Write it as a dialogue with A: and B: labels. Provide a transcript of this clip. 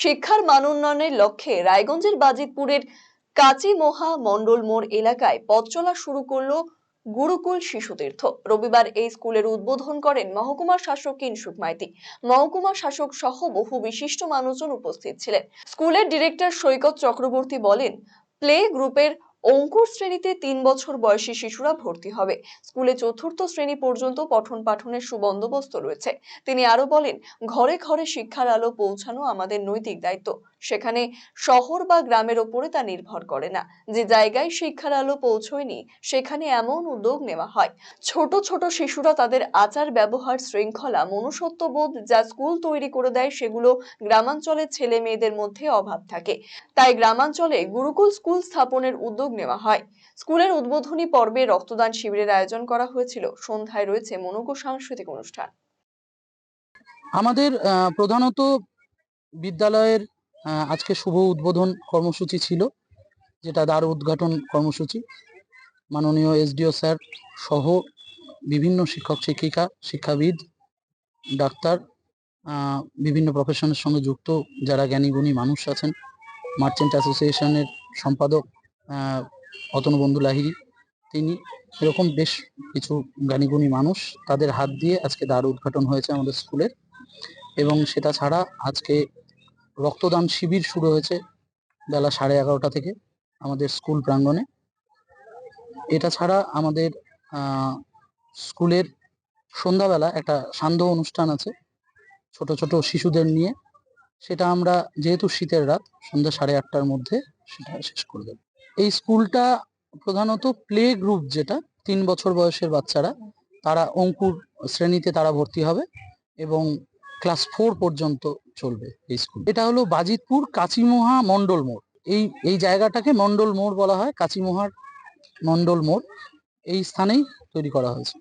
A: শিক্ষার মান উন্নয়নের লক্ষ্যে রায়গঞ্জের বাজিতপুরের কাচিমোহা মন্ডল মোড় এলাকায় পথ চলা শুরু করলো গুরুকুল শিশুতীর্থ। রবিবার এই স্কুলের উদ্বোধন করেন মহকুমা শাসক কিংসুক মাইতি। মহকুমা শাসক সহ বহু বিশিষ্ট মানুষজন উপস্থিত ছিলেন। স্কুলের ডিরেক্টর সৈকত চক্রবর্তী বলেন, প্লে গ্রুপের অঙ্কুর শ্রেণীতে ৩ বছর বয়সী শিশুরা ভর্তি হবে। স্কুলে চতুর্থ শ্রেণী পর্যন্ত পঠন পাঠনের সুবন্দোবস্ত রয়েছে। তিনি আরো বলেন, ঘরে ঘরে শিক্ষার আলো পৌঁছানো আমাদের নৈতিক দায়িত্ব। সেখানে শহর বা গ্রামের ওপরে তা নির্ভর করে না। যে জায়গায় শিক্ষার আলো পৌঁছয়নি সেখানে এমন উদ্যোগ নেওয়া হয়। ছোট ছোট শিশুরা তাদের আচার ব্যবহার, শৃঙ্খলা, মনুষ্যত্ববোধ যা স্কুল তৈরি করে দেয়, সেগুলো গ্রামাঞ্চলের ছেলে মেয়েদের মধ্যে অভাব থাকে। তাই গ্রামাঞ্চলে গুরুকুল স্কুল স্থাপনের উদ্যোগ নেওয়া হয়। স্কুলের উদ্বোধনী পর্বে রক্তদান শিবিরের আয়োজন করা হয়েছিল। সন্ধ্যায় রয়েছে মনোজ্ঞ সাংস্কৃতিক অনুষ্ঠান।
B: আমাদের প্রধানত বিদ্যালয়ের আজকে শুভ উদ্বোধন কর্মসূচি ছিল, যেটা দ্বার উদ্ঘাটন কর্মসূচি। মাননীয় এসডিও স্যার সহ বিভিন্ন শিক্ষক শিক্ষিকা, শিক্ষাবিদ, ডাক্তার, বিভিন্ন প্রফেশনের সঙ্গে যুক্ত যারা জ্ঞানীগুণী মানুষ আছেন, মার্চেন্ট অ্যাসোসিয়েশনের সম্পাদক অতনুবন্ধু লাহিড়ী, তিনি, এরকম বেশ কিছু জ্ঞানীগুণী মানুষ, তাদের হাত দিয়ে আজকে দ্বার উদ্ঘাটন হয়েছে আমাদের স্কুলের। এবং সেটা ছাড়া আজকে রক্তদান শিবির শুরু হয়েছে বেলা 11:30 থেকে আমাদের স্কুল প্রাঙ্গণে। এটা ছাড়া আমাদের স্কুলের সন্ধ্যাবেলা একটা সান্ধ্য অনুষ্ঠান আছে ছোট ছোট শিশুদের নিয়ে। সেটা আমরা, যেহেতু শীতের রাত, সন্ধ্যা 8:30টার মধ্যে সেটা শেষ করে দেব। এই স্কুলটা প্রধানত প্লে গ্রুপ, যেটা 3 বছর বয়সের বাচ্চারা, তারা অঙ্কুর শ্রেণীতে তারা ভর্তি হবে এবং ক্লাস 4 পর্যন্ত চলবে এই স্কুল। এটা হলো বাজিতপুর কাচিমোহা মন্ডল মোড়। এই জায়গাটাকে মন্ডল মোড় বলা হয়। কাচিমোহার মন্ডল মোড় এই স্থানেই তৈরি করা হয়েছে।